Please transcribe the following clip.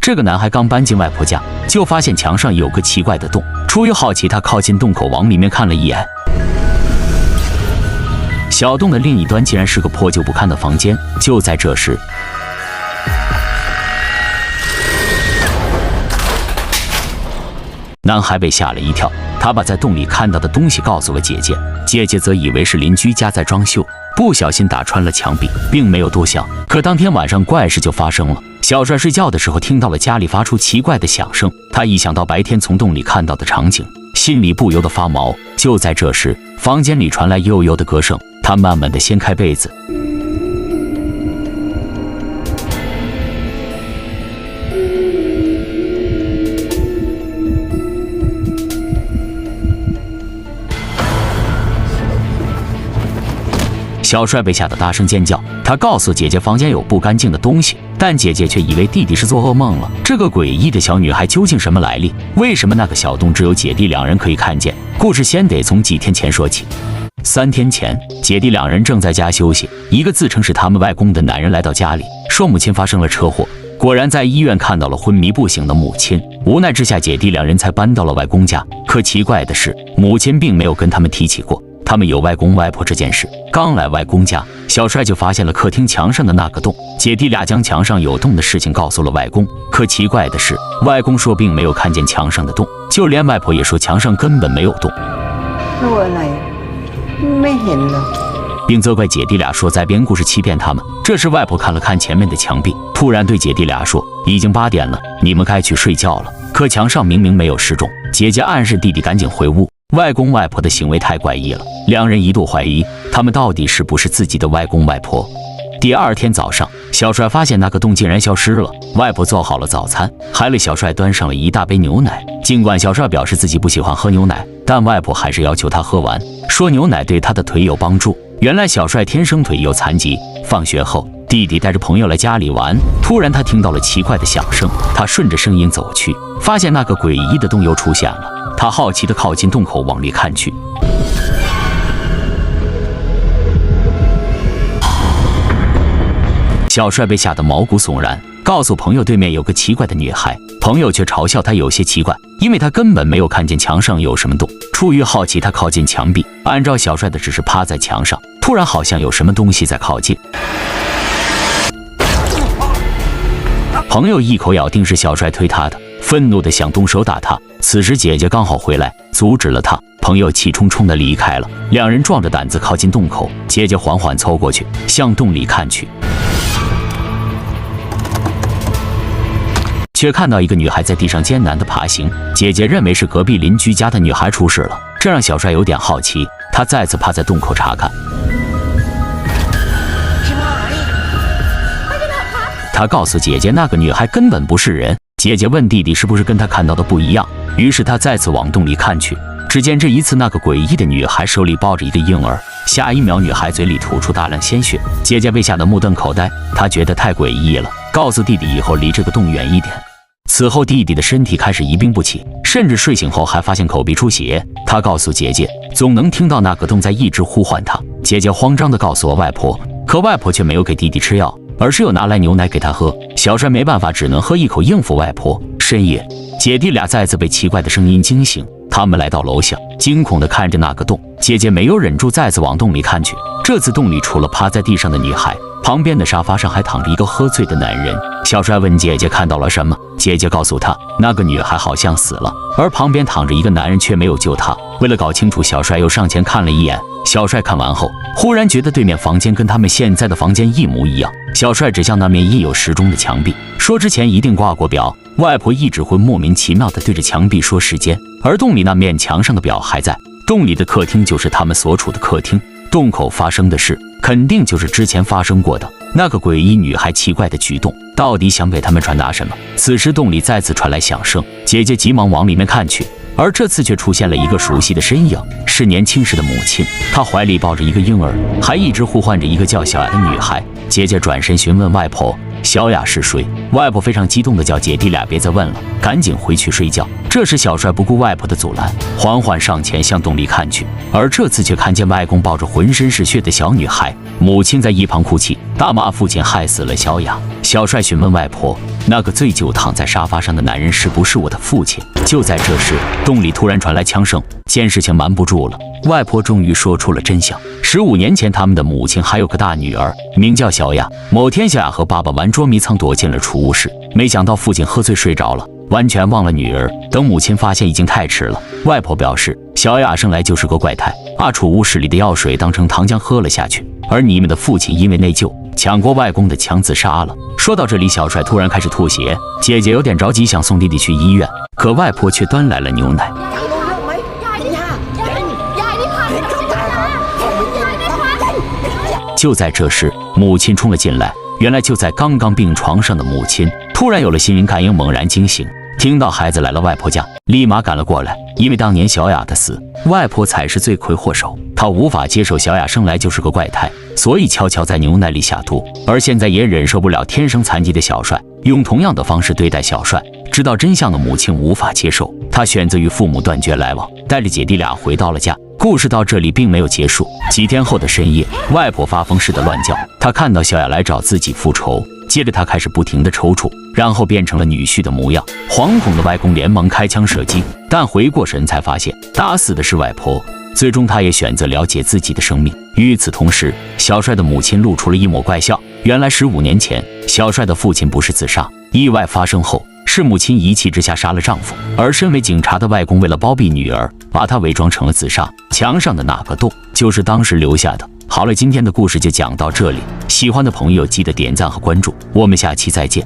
这个男孩刚搬进外婆家，就发现墙上有个奇怪的洞。出于好奇，他靠近洞口往里面看了一眼。小洞的另一端竟然是个破旧不堪的房间。就在这时，男孩被吓了一跳，他把在洞里看到的东西告诉了姐姐，姐姐则以为是邻居家在装修，不小心打穿了墙壁，并没有多想。可当天晚上怪事就发生了。小帅睡觉的时候听到了家里发出奇怪的响声，他一想到白天从洞里看到的场景，心里不由得发毛。就在这时，房间里传来悠悠的歌声，他慢慢地掀开被子，小帅被吓得大声尖叫，他告诉姐姐房间有不干净的东西，但姐姐却以为弟弟是做噩梦了。这个诡异的小女孩究竟什么来历？为什么那个小洞只有姐弟两人可以看见？故事先得从几天前说起。3天前，姐弟两人正在家休息，一个自称是他们外公的男人来到家里，说母亲发生了车祸。果然在医院看到了昏迷不醒的母亲，无奈之下，姐弟两人才搬到了外公家。可奇怪的是，母亲并没有跟他们提起过他们有外公外婆这件事。刚来外公家，小帅就发现了客厅墙上的那个洞。姐弟俩将墙上有洞的事情告诉了外公，可奇怪的是，外公说并没有看见墙上的洞，就连外婆也说墙上根本没有洞。并责怪姐弟俩说在编故事欺骗他们。这时外婆看了看前面的墙壁，突然对姐弟俩说：“已经8点了，你们该去睡觉了。”可墙上明明没有示众。姐姐暗示弟弟赶紧回屋。外公外婆的行为太怪异了，两人一度怀疑他们到底是不是自己的外公外婆。第二天早上，小帅发现那个洞竟然消失了。外婆做好了早餐，还为小帅端上了一大杯牛奶。尽管小帅表示自己不喜欢喝牛奶，但外婆还是要求他喝完，说牛奶对他的腿有帮助。原来小帅天生腿有残疾。放学后，弟弟带着朋友来家里玩，突然他听到了奇怪的响声，他顺着声音走去，发现那个诡异的洞又出现了。他好奇地靠近洞口往里看去，小帅被吓得毛骨悚然，告诉朋友对面有个奇怪的女孩，朋友却嘲笑他有些奇怪，因为他根本没有看见墙上有什么洞。出于好奇，他靠近墙壁，按照小帅的指示趴在墙上，突然好像有什么东西在靠近。朋友一口咬定是小帅推他的，愤怒的想动手打他。此时姐姐刚好回来，阻止了他。朋友气冲冲地离开了，两人壮着胆子靠近洞口。姐姐缓缓凑过去，向洞里看去，却看到一个女孩在地上艰难地爬行。姐姐认为是隔壁邻居家的女孩出事了，这让小帅有点好奇，他再次趴在洞口查看。他告诉姐姐，那个女孩根本不是人。姐姐问弟弟是不是跟他看到的不一样，于是他再次往洞里看去。只见这一次，那个诡异的女孩手里抱着一个婴儿，下一秒女孩嘴里吐出大量鲜血。姐姐被吓得目瞪口呆，她觉得太诡异了，告诉弟弟以后离这个洞远一点。此后弟弟的身体开始一病不起，甚至睡醒后还发现口鼻出血。他告诉姐姐，总能听到那个洞在一直呼唤他。姐姐慌张地告诉了外婆，可外婆却没有给弟弟吃药，而是又拿来牛奶给他喝。小帅没办法，只能喝一口应付外婆。深夜，姐弟俩再次被奇怪的声音惊醒，他们来到楼下，惊恐地看着那个洞。姐姐没有忍住，再次往洞里看去。这次洞里除了趴在地上的女孩，旁边的沙发上还躺着一个喝醉的男人。小帅问姐姐看到了什么，姐姐告诉他，那个女孩好像死了，而旁边躺着一个男人却没有救她。为了搞清楚，小帅又上前看了一眼。小帅看完后，忽然觉得对面房间跟他们现在的房间一模一样。小帅指向那面印有时钟的墙壁，说之前一定挂过表。外婆一直会莫名其妙地对着墙壁说时间，而洞里那面墙上的表还在。洞里的客厅就是他们所处的客厅，洞口发生的事肯定就是之前发生过的。那个诡异女孩奇怪的举动到底想给他们传达什么？此时洞里再次传来响声，姐姐急忙往里面看去，而这次却出现了一个熟悉的身影，是年轻时的母亲。她怀里抱着一个婴儿，还一直呼唤着一个叫小雅的女孩。姐姐转身询问外婆，小雅是谁？外婆非常激动地叫姐弟俩别再问了，赶紧回去睡觉。这时小帅不顾外婆的阻拦，缓缓上前向洞里看去，而这次却看见外公抱着浑身是血的小女孩，母亲在一旁哭泣，大骂父亲害死了小雅。小帅询问外婆，那个醉酒躺在沙发上的男人是不是我的父亲？就在这时，洞里突然传来枪声，见事情瞒不住了，外婆终于说出了真相。15年前，他们的母亲还有个大女儿，名叫小雅。某天，小雅和爸爸玩捉迷藏，躲进了储物室，没想到父亲喝醉睡着了，完全忘了女儿。等母亲发现，已经太迟了。外婆表示，小雅生来就是个怪胎，把储物室里的药水当成糖浆喝了下去，而你们的父亲因为内疚，抢过外公的枪自杀了。说到这里，小帅突然开始吐血，姐姐有点着急，想送弟弟去医院，可外婆却端来了牛奶。就在这时，母亲冲了进来，原来就在刚刚病床上的母亲突然有了心灵感应，猛然惊醒，听到孩子来了外婆家，立马赶了过来。因为当年小雅的死，外婆才是罪魁祸首，她无法接受小雅生来就是个怪胎，所以悄悄在牛奶里下毒。而现在也忍受不了天生残疾的小帅，用同样的方式对待小帅。知道真相的母亲无法接受，她选择与父母断绝来往，带着姐弟俩回到了家。故事到这里并没有结束。几天后的深夜，外婆发疯似的乱叫，她看到小雅来找自己复仇，接着她开始不停的抽搐，然后变成了女婿的模样。惶恐的外公连忙开枪射击，但回过神才发现打死的是外婆。最终他也选择了结自己的生命。与此同时，小帅的母亲露出了一抹怪笑，原来15年前，小帅的父亲不是自杀，意外发生后是母亲一气之下杀了丈夫，而身为警察的外公为了包庇女儿，把她伪装成了自杀。墙上的那个洞就是当时留下的。好了，今天的故事就讲到这里，喜欢的朋友记得点赞和关注，我们下期再见。